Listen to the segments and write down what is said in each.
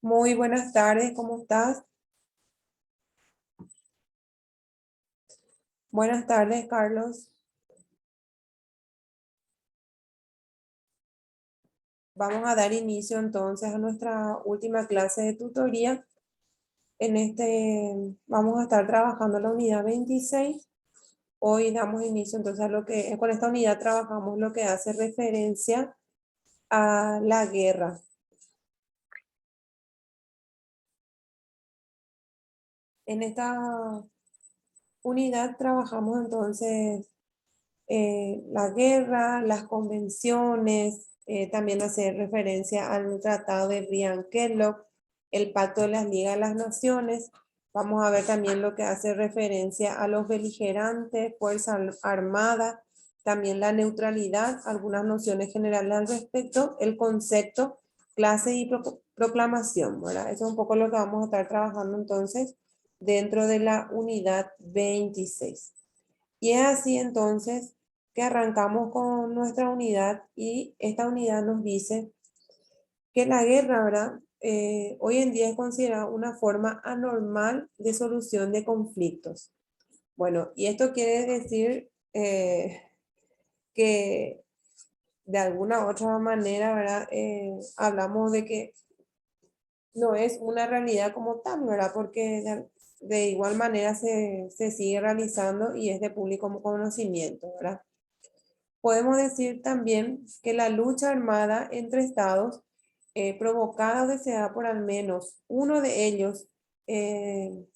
Muy buenas tardes, ¿cómo estás? Buenas tardes, Carlos. Vamos a dar inicio entonces a nuestra última clase de tutoría. Vamos a estar trabajando la unidad 26. Hoy damos inicio entonces a con esta unidad trabajamos lo que hace referencia a la guerra. En esta unidad trabajamos entonces la guerra, las convenciones, también hacer referencia al tratado de Briand-Kellogg, el Pacto de las Ligas de las Naciones. Vamos a ver también lo que hace referencia a los beligerantes, fuerza armada, también la neutralidad, algunas nociones generales al respecto, el concepto, clase y proclamación, ¿verdad? Eso es un poco lo que vamos a estar trabajando entonces dentro de la unidad 26. Y es así entonces que arrancamos con nuestra unidad y esta unidad nos dice que la guerra, ¿verdad? Hoy en día es considerada una forma anormal de solución de conflictos. Bueno, y esto quiere decir que de alguna u otra manera, ¿verdad? Hablamos de que no es una realidad como tal, ¿verdad? Porque de igual manera se sigue realizando y es de público conocimiento, ¿verdad? Podemos decir también que la lucha armada entre estados, provocada o deseada por al menos uno de ellos, eh,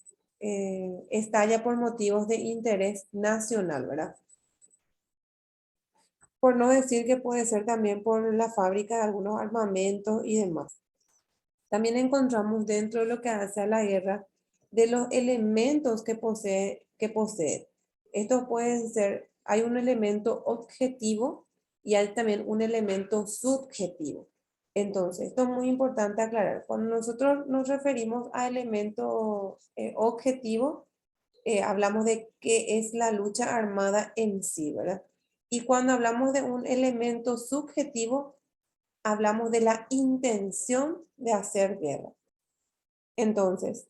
estalla por motivos de interés nacional, ¿verdad? Por no decir que puede ser también por la fábrica de algunos armamentos y demás. También encontramos dentro de lo que hace a la guerra de los elementos que posee. Estos pueden ser, hay un elemento objetivo y hay también un elemento subjetivo. Entonces, esto es muy importante aclarar. Cuando nosotros nos referimos a elemento objetivo, hablamos de qué es la lucha armada en sí, ¿verdad? Y cuando hablamos de un elemento subjetivo, hablamos de la intención de hacer guerra. Entonces,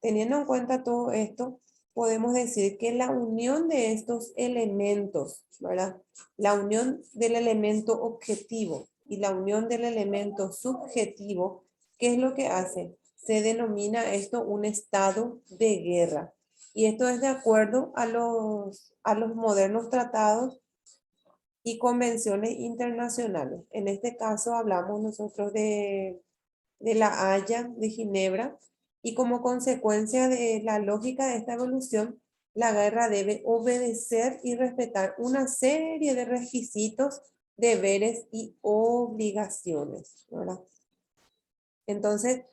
teniendo en cuenta todo esto, podemos decir que la unión de estos elementos, ¿verdad? La unión del elemento objetivo y la unión del elemento subjetivo, ¿qué es lo que hace? Se denomina esto un estado de guerra. Y esto es de acuerdo a los modernos tratados y convenciones internacionales. En este caso hablamos nosotros de la Haya de Ginebra y como consecuencia de la lógica de esta evolución, la guerra debe obedecer y respetar una serie de requisitos, deberes y obligaciones, ¿verdad? Entonces,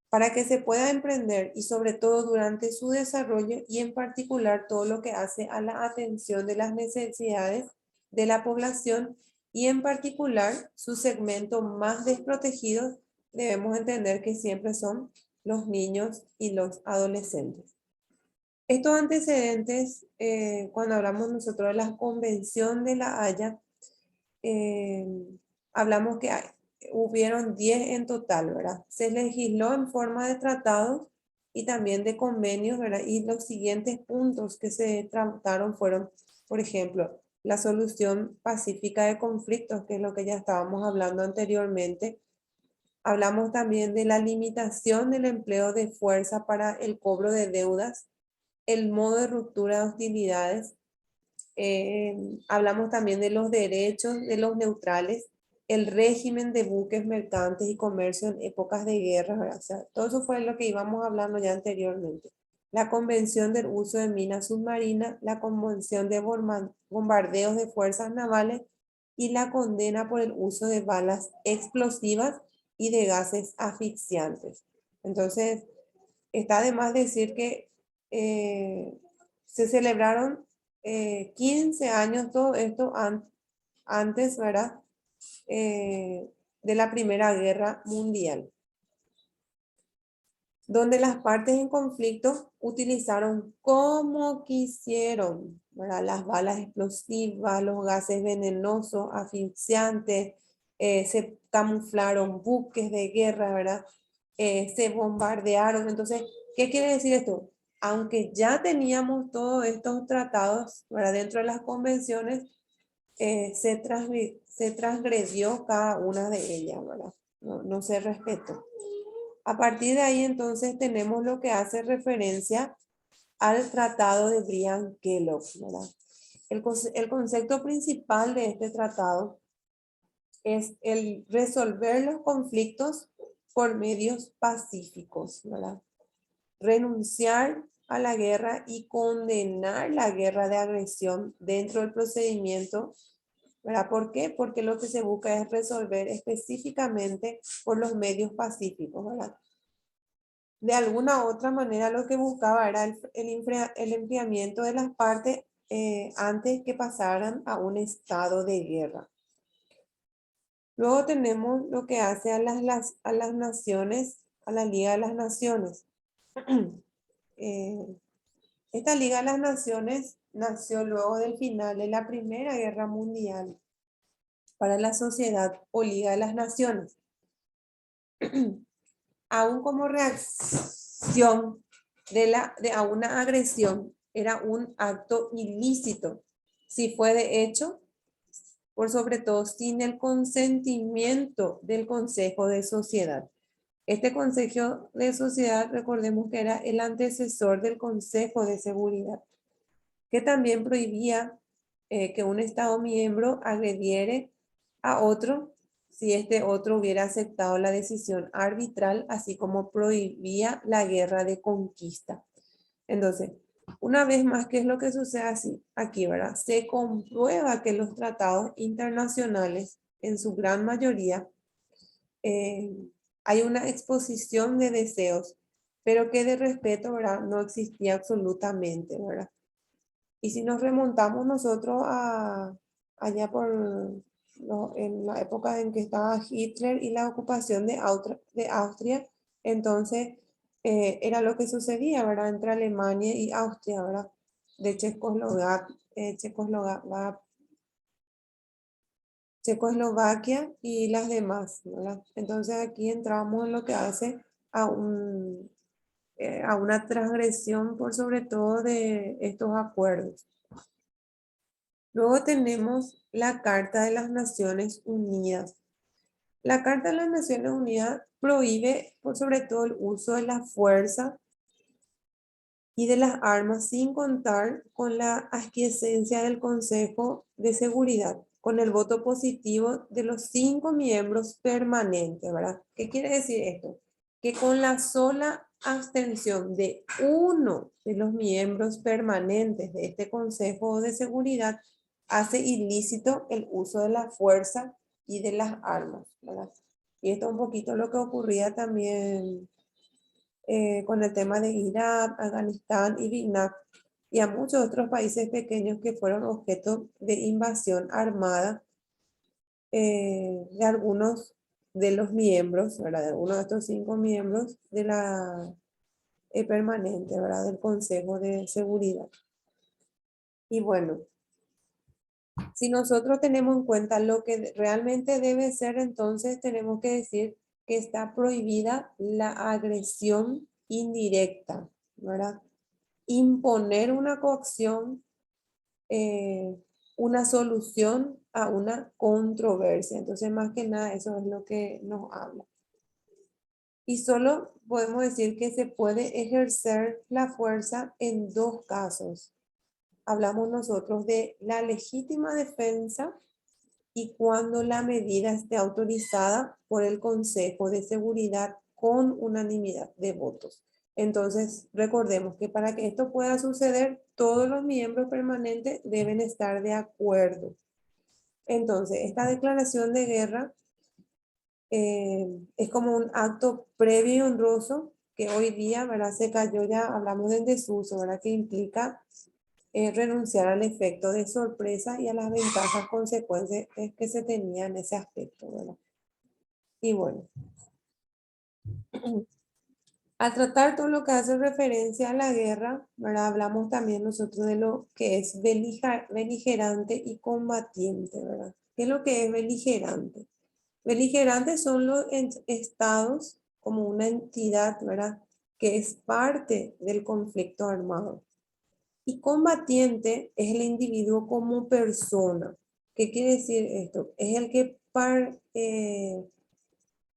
para que se pueda emprender y sobre todo durante su desarrollo y en particular todo lo que hace a la atención de las necesidades de la población y en particular sus segmentos más desprotegidos, debemos entender que siempre son los niños y los adolescentes. Estos antecedentes, cuando hablamos nosotros de la Convención de la Haya, eh, hablamos que hubieron 10 en total, ¿verdad? Se legisló en forma de tratados y también de convenios, ¿verdad? Y los siguientes puntos que se trataron fueron, por ejemplo, la solución pacífica de conflictos, que es lo que ya estábamos hablando anteriormente. Hablamos también de la limitación del empleo de fuerza para el cobro de deudas, el modo de ruptura de hostilidades. Hablamos también de los derechos de los neutrales, el régimen de buques mercantes y comercio en épocas de guerra, ¿verdad? O sea, todo eso fue lo que íbamos hablando ya anteriormente. La convención del uso de minas submarinas, la convención de bombardeos de fuerzas navales y la condena por el uso de balas explosivas y de gases asfixiantes. Entonces, está de más decir que se celebraron 15 años, todo esto antes, ¿verdad? De la Primera Guerra Mundial, donde las partes en conflicto utilizaron como quisieron, ¿verdad? Las balas explosivas, los gases venenosos, asfixiantes, se camuflaron buques de guerra, ¿verdad? se bombardearon. Entonces, ¿qué quiere decir esto? Aunque ya teníamos todos estos tratados, ¿verdad? Dentro de las convenciones, se transgredió cada una de ellas, ¿verdad? No se respetó. A partir de ahí, entonces, tenemos lo que hace referencia al tratado de Briand-Kellogg, ¿verdad? El concepto principal de este tratado es el resolver los conflictos por medios pacíficos, ¿verdad? Renunciar a la guerra y condenar la guerra de agresión dentro del procedimiento, ¿verdad? ¿Por qué? Porque lo que se busca es resolver específicamente por los medios pacíficos, ¿verdad? De alguna otra manera lo que buscaba era el enfriamiento de las partes antes que pasaran a un estado de guerra. Luego tenemos lo que hace a las naciones, a la Liga de las Naciones. Esta Liga de las Naciones nació luego del final de la Primera Guerra Mundial para la Sociedad o Liga de las Naciones. Aún como reacción a una agresión, era un acto ilícito. Si fue de hecho, por sobre todo sin el consentimiento del Consejo de Sociedad. Este Consejo de Sociedad, recordemos que era el antecesor del Consejo de Seguridad, que también prohibía que un Estado miembro agrediere a otro si este otro hubiera aceptado la decisión arbitral, así como prohibía la guerra de conquista. Entonces, una vez más, ¿qué es lo que sucede así? Aquí, ¿verdad? Se comprueba que los tratados internacionales, en su gran mayoría, eh, hay una exposición de deseos, pero que de respeto, ¿verdad? No existía absolutamente, ¿verdad? Y si nos remontamos nosotros allá en la época en que estaba Hitler y la ocupación de Austria, entonces era lo que sucedía, ¿verdad? Entre Alemania y Austria, ¿verdad? De Checoslovaquia y las demás, ¿verdad? Entonces aquí entramos en lo que hace a, a una transgresión por sobre todo de estos acuerdos. Luego tenemos la Carta de las Naciones Unidas. La Carta de las Naciones Unidas prohíbe por sobre todo el uso de la fuerza y de las armas sin contar con la aquiescencia del Consejo de Seguridad, con el voto positivo de los 5 miembros permanentes, ¿verdad? ¿Qué quiere decir esto? Que con la sola abstención de uno de los miembros permanentes de este Consejo de Seguridad hace ilícito el uso de la fuerza y de las armas, ¿verdad? Y esto es un poquito lo que ocurría también con el tema de Irak, Afganistán y Vietnam y a muchos otros países pequeños que fueron objeto de invasión armada de algunos de los miembros, ¿verdad? De algunos de estos 5 miembros de la permanente, ¿verdad? Del Consejo de Seguridad. Y bueno, si nosotros tenemos en cuenta lo que realmente debe ser, entonces tenemos que decir que está prohibida la agresión indirecta, ¿verdad? Imponer una coacción, eh, una solución a una controversia. Entonces, más que nada, eso es lo que nos habla. Y solo podemos decir que se puede ejercer la fuerza en 2 casos. Hablamos nosotros de la legítima defensa y cuando la medida esté autorizada por el Consejo de Seguridad con unanimidad de votos. Entonces, recordemos que para que esto pueda suceder, todos los miembros permanentes deben estar de acuerdo. Entonces, esta declaración de guerra es como un acto previo y honroso que hoy día, ¿verdad? Se cayó, ya hablamos del desuso, ¿verdad? Que implica renunciar al efecto de sorpresa y a las ventajas consecuencias que se tenía en ese aspecto, ¿verdad? Y bueno, al tratar todo lo que hace referencia a la guerra, ¿verdad? Hablamos también nosotros de lo que es beligerante y combatiente, ¿verdad? ¿Qué es lo que es beligerante? Beligerantes son los estados como una entidad, ¿verdad? Que es parte del conflicto armado. Y combatiente es el individuo como persona. ¿Qué quiere decir esto? Es el que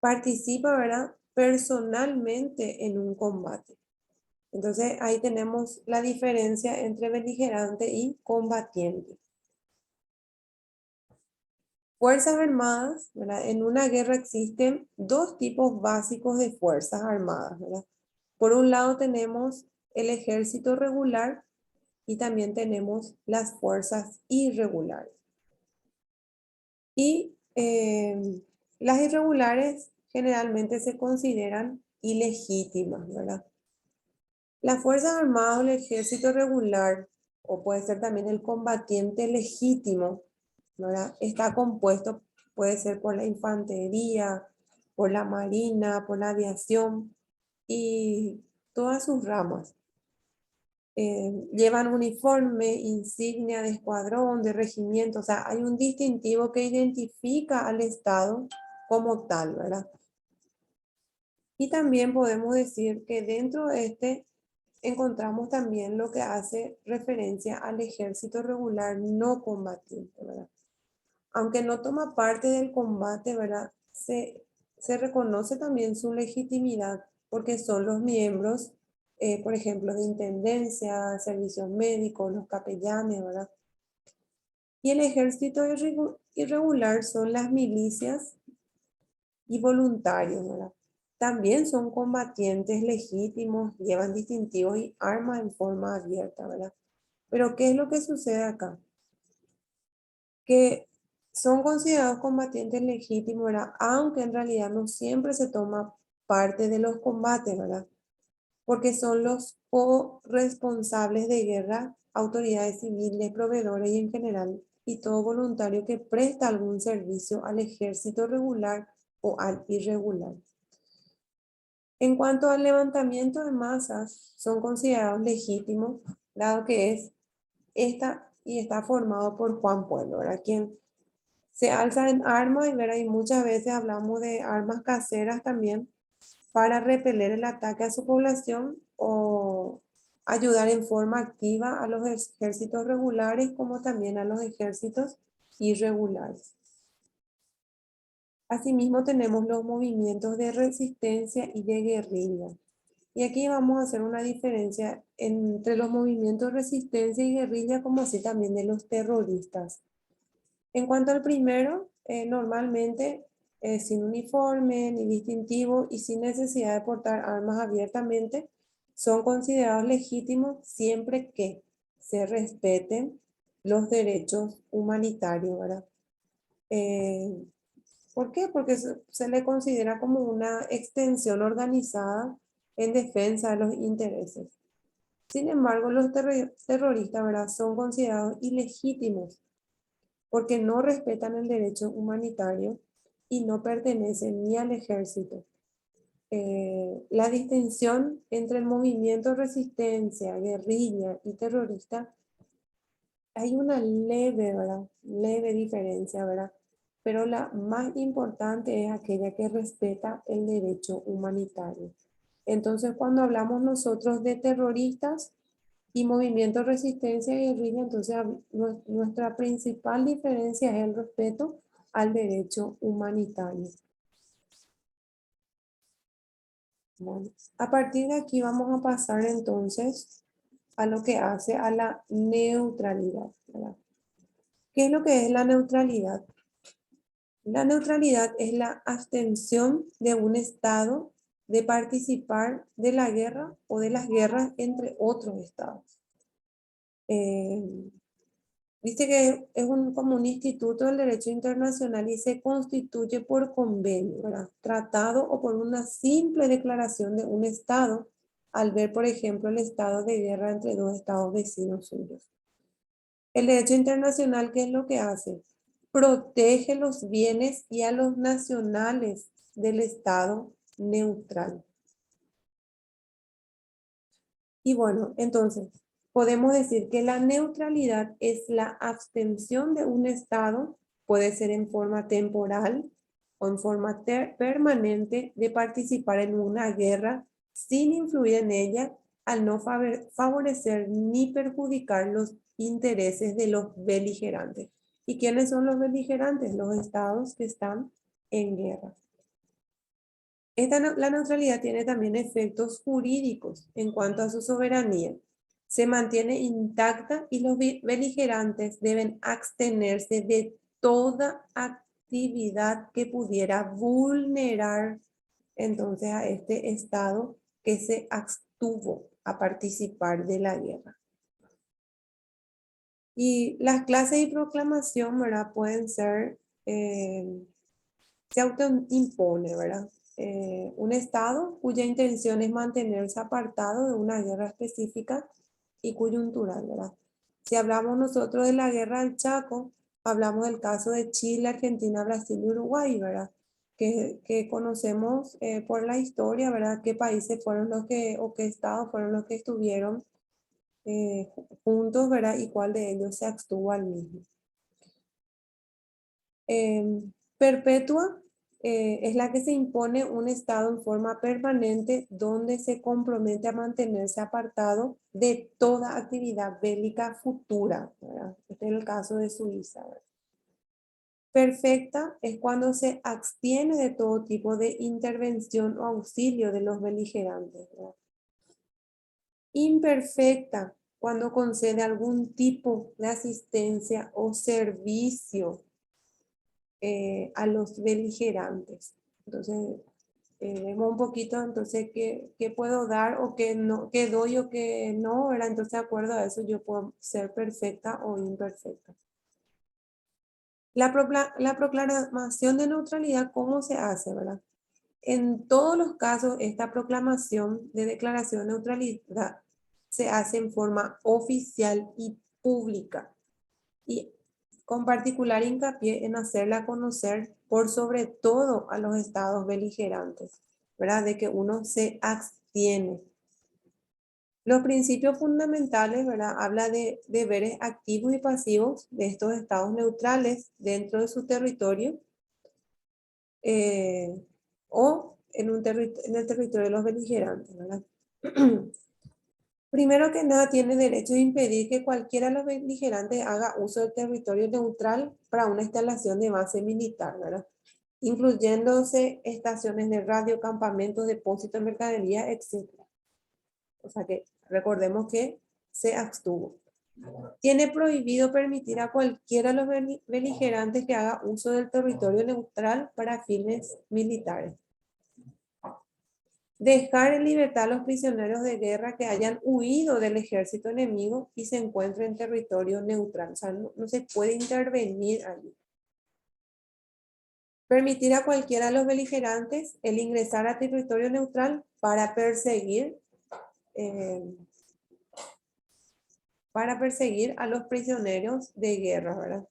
participa, ¿verdad? Personalmente en un combate. Entonces ahí tenemos la diferencia entre beligerante y combatiente. Fuerzas armadas, ¿verdad? En una guerra existen dos tipos básicos de fuerzas armadas, ¿verdad? Por un lado tenemos el ejército regular y también tenemos las fuerzas irregulares. Y las irregulares generalmente se consideran ilegítimas, ¿verdad? Las fuerzas armadas o el ejército regular, o puede ser también el combatiente legítimo, ¿verdad? Está compuesto, puede ser por la infantería, por la marina, por la aviación y todas sus ramas. Llevan uniforme, insignia de escuadrón, de regimiento, o sea, hay un distintivo que identifica al Estado como tal, ¿verdad? Y también podemos decir que dentro de este encontramos también lo que hace referencia al ejército regular no combatiente, ¿verdad? Aunque no toma parte del combate, ¿verdad? Se reconoce también su legitimidad porque son los miembros, por ejemplo, de intendencia, servicios médicos, los capellanes, ¿verdad? Y el ejército irregular son las milicias y voluntarios, ¿verdad? También son combatientes legítimos, llevan distintivos y armas en forma abierta, ¿verdad? Pero ¿qué es lo que sucede acá? Que son considerados combatientes legítimos, ¿verdad? Aunque en realidad no siempre se toma parte de los combates, ¿verdad? Porque son los corresponsables de guerra, autoridades civiles, proveedores y en general, y todo voluntario que presta algún servicio al ejército regular o al irregular. En cuanto al levantamiento de masas, son considerados legítimos, dado que está formado por Juan Pueblo, ¿verdad? Quien se alza en armas, ¿verdad? Y muchas veces hablamos de armas caseras también para repeler el ataque a su población o ayudar en forma activa a los ejércitos regulares como también a los ejércitos irregulares. Asimismo tenemos los movimientos de resistencia y de guerrilla. Y aquí vamos a hacer una diferencia entre los movimientos de resistencia y guerrilla, como así también de los terroristas. En cuanto al primero, normalmente sin uniforme ni distintivo y sin necesidad de portar armas abiertamente, son considerados legítimos siempre que se respeten los derechos humanitarios, ¿verdad? ¿Por qué? Porque se le considera como una extensión organizada en defensa de los intereses. Sin embargo, los terroristas, ¿verdad? Son considerados ilegítimos porque no respetan el derecho humanitario y no pertenecen ni al ejército. La distinción entre el movimiento de resistencia, guerrilla y terrorista, hay una leve, ¿verdad? Leve diferencia, ¿verdad? Pero la más importante es aquella que respeta el derecho humanitario. Entonces, cuando hablamos nosotros de terroristas y movimiento de resistencia y guerrilla, entonces nuestra principal diferencia es el respeto al derecho humanitario. Bueno, a partir de aquí vamos a pasar entonces a lo que hace a la neutralidad, ¿verdad? ¿Qué es lo que es la neutralidad? La neutralidad es la abstención de un Estado de participar de la guerra o de las guerras entre otros Estados. Dice que es como un instituto del derecho internacional y se constituye por convenio, ¿verdad? Tratado o por una simple declaración de un Estado al ver, por ejemplo, el estado de guerra entre dos Estados vecinos suyos. El derecho internacional, ¿qué es lo que hace? Protege los bienes y a los nacionales del Estado neutral. Y bueno, entonces, podemos decir que la neutralidad es la abstención de un Estado, puede ser en forma temporal, o en forma permanente de participar en una guerra sin influir en ella al no favorecer ni perjudicar los intereses de los beligerantes. ¿Y quiénes son los beligerantes? Los estados que están en guerra. La neutralidad tiene también efectos jurídicos en cuanto a su soberanía. Se mantiene intacta y los beligerantes deben abstenerse de toda actividad que pudiera vulnerar entonces a este estado que se abstuvo a participar de la guerra. Y las clases y proclamación, ¿verdad? Pueden ser, se autoimpone, ¿verdad? Un Estado cuya intención es mantenerse apartado de una guerra específica y coyuntural, ¿verdad? Si hablamos nosotros de la guerra del Chaco, hablamos del caso de Chile, Argentina, Brasil y Uruguay, ¿verdad? Que conocemos por la historia, ¿verdad? ¿Qué países fueron los que, o qué estados fueron los que estuvieron juntos, ¿verdad? Y cuál de ellos se abstuvo al mismo. Perpetua es la que se impone un estado en forma permanente donde se compromete a mantenerse apartado de toda actividad bélica futura, ¿verdad? Este es el caso de Suiza, ¿verdad? Perfecta es cuando se abstiene de todo tipo de intervención o auxilio de los beligerantes, ¿verdad? Imperfecta cuando concede algún tipo de asistencia o servicio a los beligerantes. Entonces, vemos un poquito, entonces, qué puedo dar o qué no, qué doy o qué no, ¿verdad? Entonces, de acuerdo a eso, yo puedo ser perfecta o imperfecta. La proclamación de neutralidad, ¿cómo se hace, verdad? En todos los casos, esta proclamación de declaración de neutralidad se hace en forma oficial y pública, y con particular hincapié en hacerla conocer por sobre todo a los estados beligerantes, ¿verdad? De que uno se abstiene. Los principios fundamentales, ¿verdad? Habla de deberes activos y pasivos de estos estados neutrales dentro de su territorio o en el territorio de los beligerantes, ¿verdad? Primero que nada, tiene derecho a impedir que cualquiera de los beligerantes haga uso del territorio neutral para una instalación de base militar, ¿verdad? Incluyéndose estaciones de radio, campamentos, depósitos de mercadería, etc. O sea que recordemos que se abstuvo. Tiene prohibido permitir a cualquiera de los beligerantes que haga uso del territorio neutral para fines militares. Dejar en libertad a los prisioneros de guerra que hayan huido del ejército enemigo y se encuentren en territorio neutral. O sea, no se puede intervenir allí. Permitir a cualquiera de los beligerantes el ingresar a territorio neutral para perseguir a los prisioneros de guerra, ¿verdad?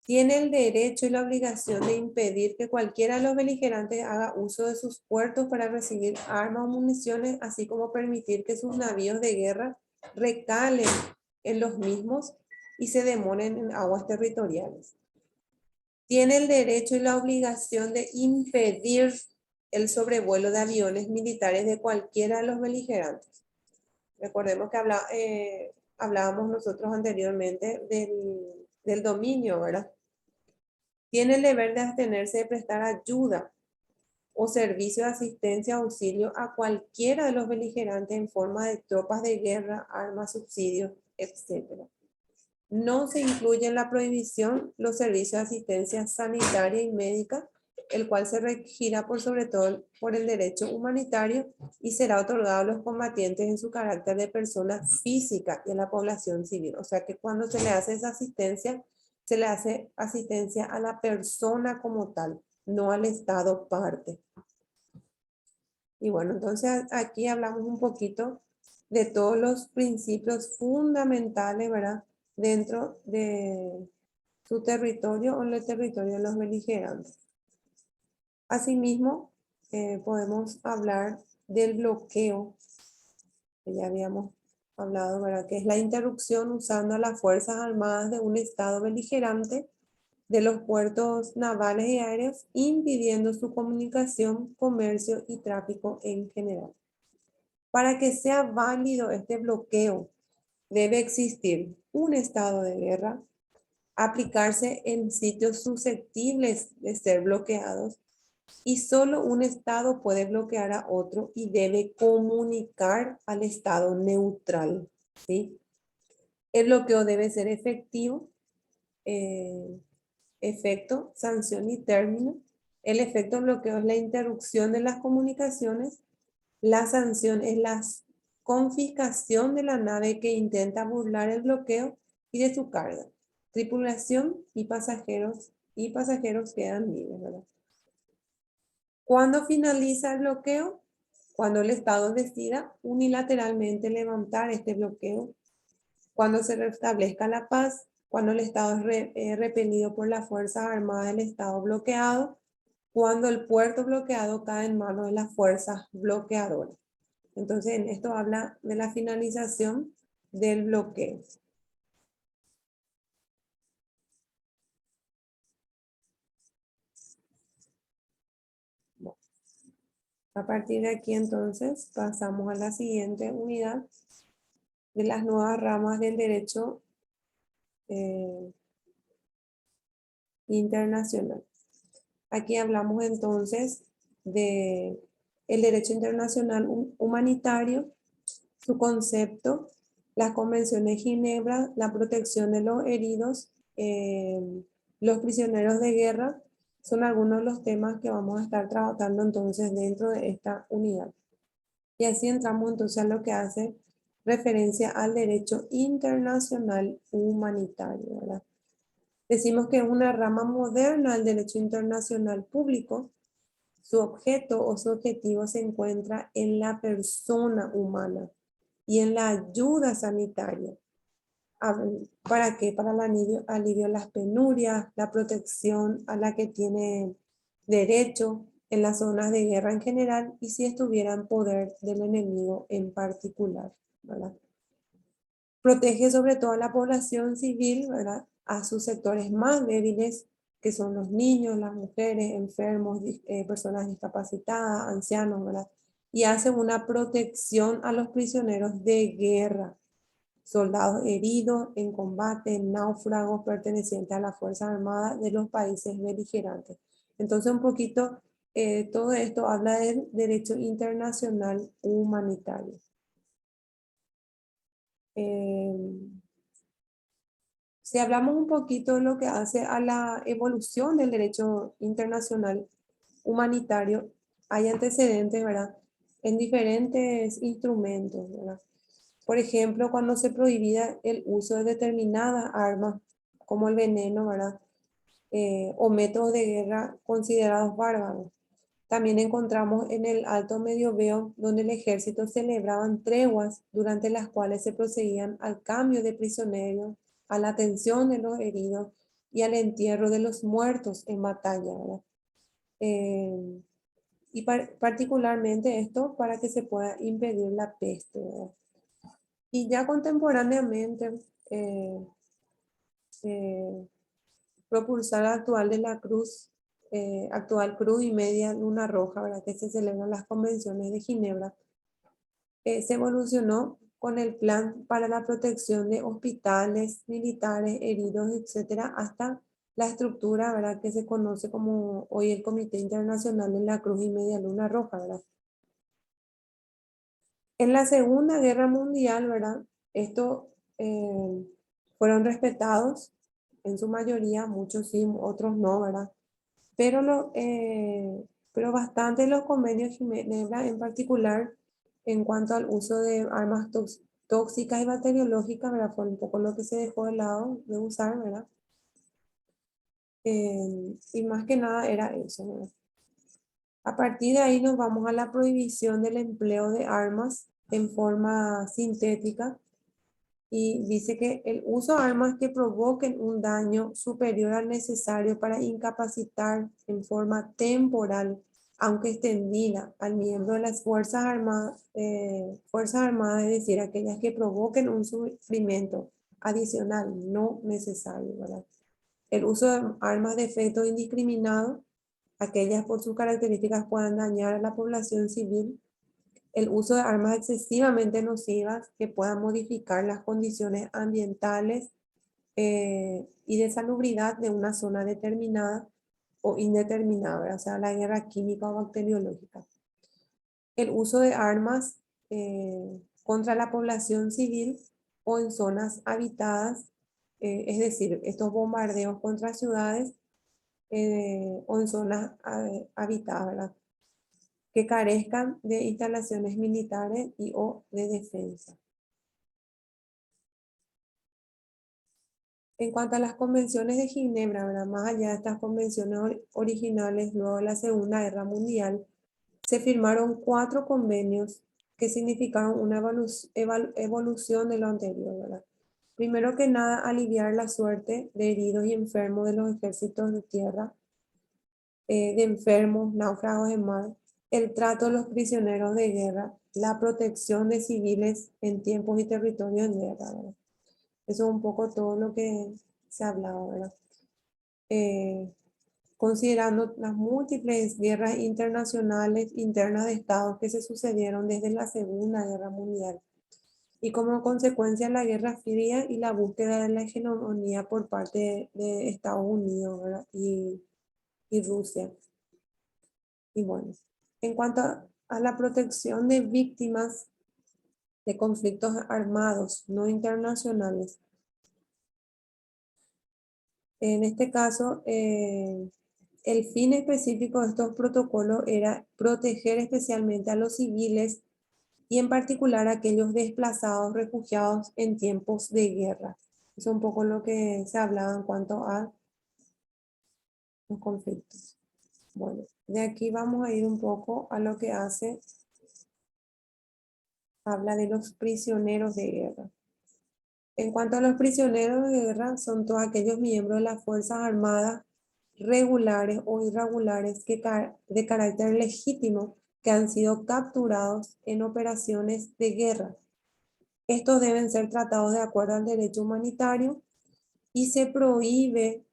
Tiene el derecho y la obligación de impedir que cualquiera de los beligerantes haga uso de sus puertos para recibir armas o municiones, así como permitir que sus navíos de guerra recalen en los mismos y se demoren en aguas territoriales. Tiene el derecho y la obligación de impedir el sobrevuelo de aviones militares de cualquiera de los beligerantes. Recordemos que hablábamos nosotros anteriormente del dominio, ¿verdad? Tiene el deber de abstenerse de prestar ayuda o servicio de asistencia o auxilio a cualquiera de los beligerantes en forma de tropas de guerra, armas, subsidios, etc. No se incluye en la prohibición los servicios de asistencia sanitaria y médica, el cual se regirá por sobre todo por el derecho humanitario y será otorgado a los combatientes en su carácter de persona física y a la población civil. O sea que cuando se le hace esa asistencia, se le hace asistencia a la persona como tal, no al Estado parte. Y bueno, entonces aquí hablamos un poquito de todos los principios fundamentales, ¿verdad? Dentro de su territorio o en el territorio de los beligerantes. Asimismo, podemos hablar del bloqueo, que ya habíamos hablado, ¿verdad? Que es la interrupción usando a las Fuerzas Armadas de un Estado beligerante de los puertos navales y aéreos, impidiendo su comunicación, comercio y tráfico en general. Para que sea válido este bloqueo, debe existir un estado de guerra, aplicarse en sitios susceptibles de ser bloqueados, y solo un estado puede bloquear a otro y debe comunicar al estado neutral, ¿sí? El bloqueo debe ser efectivo, efecto, sanción y término. El efecto bloqueo es la interrupción de las comunicaciones. La sanción es la confiscación de la nave que intenta burlar el bloqueo y de su carga. Tripulación y pasajeros quedan libres, ¿verdad? ¿Cuándo finaliza el bloqueo? Cuando el Estado decida unilateralmente levantar este bloqueo, cuando se restablezca la paz, cuando el Estado es repelido por las Fuerzas Armadas del Estado bloqueado, cuando el puerto bloqueado cae en manos de las fuerzas bloqueadoras. Entonces, en esto habla de la finalización del bloqueo. Bueno, a partir de aquí, entonces, pasamos a la siguiente unidad de las nuevas ramas del derecho internacional. Aquí hablamos entonces de el derecho internacional humanitario, su concepto, las convenciones de Ginebra, la protección de los heridos, los prisioneros de guerra, son algunos de los temas que vamos a estar tratando entonces dentro de esta unidad. Y así entramos entonces a lo que hace referencia al derecho internacional humanitario, ¿verdad? Decimos que es una rama moderna del derecho internacional público. Su objeto o su objetivo se encuentra en la persona humana y en la ayuda sanitaria. ¿Para qué? Para el alivio de las penurias, la protección a la que tiene derecho en las zonas de guerra en general y si estuviera en poder del enemigo en particular, ¿verdad? Protege sobre todo a la población civil, ¿verdad? A sus sectores más débiles, que son los niños, las mujeres, enfermos, personas discapacitadas, ancianos, ¿verdad? Y hace una protección a los prisioneros de guerra, soldados heridos en combate, náufragos pertenecientes a las Fuerzas Armadas de los países beligerantes. Entonces, un poquito, todo esto habla del derecho internacional humanitario. Si hablamos un poquito de lo que hace a la evolución del derecho internacional humanitario, hay antecedentes, ¿verdad? En diferentes instrumentos, ¿verdad? Por ejemplo, cuando se prohibía el uso de determinadas armas, como el veneno, ¿verdad? O métodos de guerra considerados bárbaros. También encontramos en el Alto Medioevo, donde el ejército celebraban treguas durante las cuales se procedían al cambio de prisioneros, a la atención de los heridos y al entierro de los muertos en batalla, ¿verdad? Eh, y particularmente esto para que se pueda impedir la peste, ¿verdad? Y ya contemporáneamente, eh, eh, propulsar actual de la cruz, actual cruz y media luna roja, ¿verdad? Que se celebran las convenciones de Ginebra, se evolucionó con el plan para la protección de hospitales, militares, heridos, etcétera, hasta la estructura, ¿verdad? Que se conoce como hoy el Comité Internacional de la Cruz y Media Luna Roja, ¿verdad? En la Segunda Guerra Mundial, ¿verdad? Estos fueron respetados en su mayoría, muchos sí, otros no, ¿verdad? Pero, pero bastante los convenios de Ginebra, en particular en cuanto al uso de armas tóxicas y bacteriológicas, ¿verdad? Fue un poco lo que se dejó de lado de usar, ¿verdad? Y más que nada era eso, ¿verdad? A partir de ahí nos vamos a la prohibición del empleo de armas en forma sintética y dice que el uso de armas que provoquen un daño superior al necesario para incapacitar en forma temporal, aunque extendida, al miembro de las Fuerzas Armadas, es decir, aquellas que provoquen un sufrimiento adicional, no necesario, ¿verdad? El uso de armas de efecto indiscriminado, aquellas por sus características puedan dañar a la población civil. El uso de armas excesivamente nocivas que puedan modificar las condiciones ambientales y de salubridad de una zona determinada o indeterminada, ¿verdad? O sea, la guerra química o bacteriológica. El uso de armas contra la población civil o en zonas habitadas, es decir, estos bombardeos contra ciudades o en zonas habitadas, ¿verdad? Que carezcan de instalaciones militares y o de defensa. En cuanto a las convenciones de Ginebra, ¿verdad? Más allá de estas convenciones originales, luego de la Segunda Guerra Mundial, se firmaron 4 convenios que significaron una evolución de lo anterior, ¿verdad? Primero que nada, aliviar la suerte de heridos y enfermos de los ejércitos de tierra, de enfermos, náufragos de mar, el trato de los prisioneros de guerra, la protección de civiles en tiempos y territorios en guerra, ¿verdad? Eso es un poco todo lo que se ha hablado, ¿verdad? Eh, Considerando las múltiples guerras internacionales internas de estados que se sucedieron desde la Segunda Guerra Mundial y como consecuencia la Guerra Fría y la búsqueda de la hegemonía por parte de Estados Unidos, ¿verdad? Y Rusia. Y bueno, en cuanto a la protección de víctimas de conflictos armados no internacionales, en este caso, el fin específico de estos protocolos era proteger especialmente a los civiles y en particular a aquellos desplazados, refugiados en tiempos de guerra. Eso es un poco lo que se hablaba en cuanto a los conflictos. Bueno, de aquí vamos a ir un poco a lo que habla de los prisioneros de guerra. En cuanto a los prisioneros de guerra, son todos aquellos miembros de las Fuerzas Armadas regulares o irregulares de carácter legítimo que han sido capturados en operaciones de guerra. Estos deben ser tratados de acuerdo al derecho humanitario y se prohíbe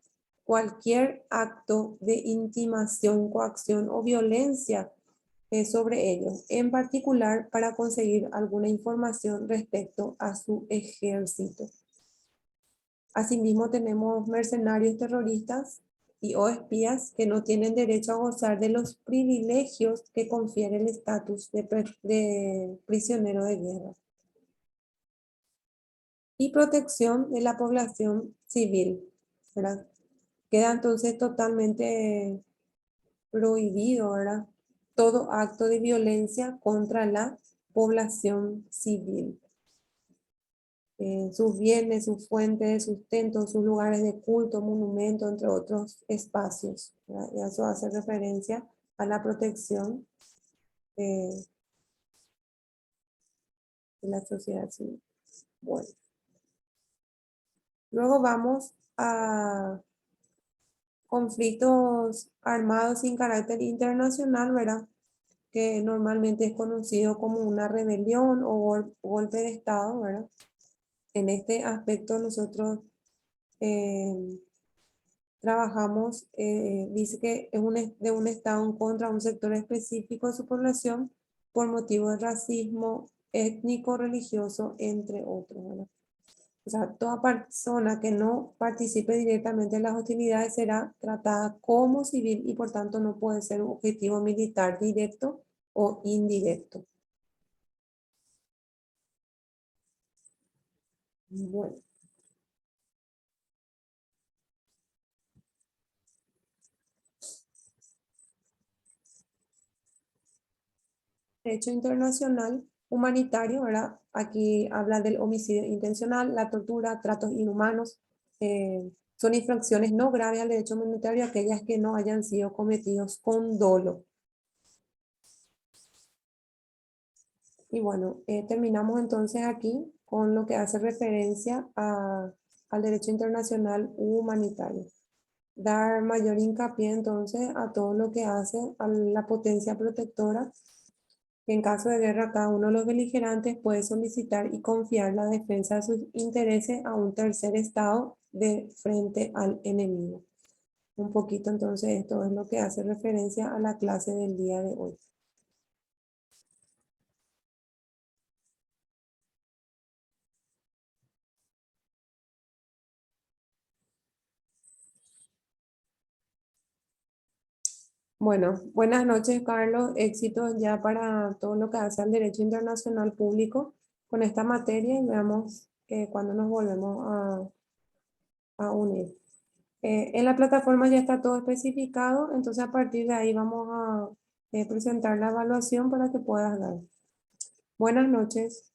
cualquier acto de intimación, coacción o violencia sobre ellos, en particular para conseguir alguna información respecto a su ejército. Asimismo, tenemos mercenarios terroristas y o espías que no tienen derecho a gozar de los privilegios que confiere el estatus de prisionero de guerra. Y protección de la población civil, ¿verdad? Queda entonces totalmente prohibido, ¿verdad? Todo acto de violencia contra la población civil. Sus bienes, sus fuentes de sustento, sus lugares de culto, monumentos, entre otros espacios, ¿verdad? Y eso hace referencia a la protección de la sociedad civil. Bueno, luego vamos a conflictos armados sin carácter internacional, ¿verdad? Que normalmente es conocido como una rebelión o golpe de Estado, ¿verdad? En este aspecto nosotros eh, trabajamos, dice que es de un Estado en contra de un sector específico de su población por motivo de racismo étnico, religioso, entre otros, ¿verdad? O sea, toda persona que no participe directamente en las hostilidades será tratada como civil y por tanto no puede ser un objetivo militar directo o indirecto. Bueno, derecho internacional humanitario, ¿verdad? Aquí habla del homicidio intencional, la tortura, tratos inhumanos. Son infracciones no graves al derecho humanitario aquellas que no hayan sido cometidos con dolo. Y bueno, terminamos entonces aquí con lo que hace referencia al derecho internacional humanitario. Dar mayor hincapié entonces a todo lo que hace a la potencia protectora. En caso de guerra, cada uno de los beligerantes puede solicitar y confiar la defensa de sus intereses a un tercer estado de frente al enemigo. Un poquito, entonces, esto es lo que hace referencia a la clase del día de hoy. Bueno, buenas noches, Carlos. Éxitos ya para todo lo que hace al derecho internacional público con esta materia y veamos cuándo nos volvemos a unir. En la plataforma ya está todo especificado, entonces a partir de ahí vamos a presentar la evaluación para que puedas dar. Buenas noches.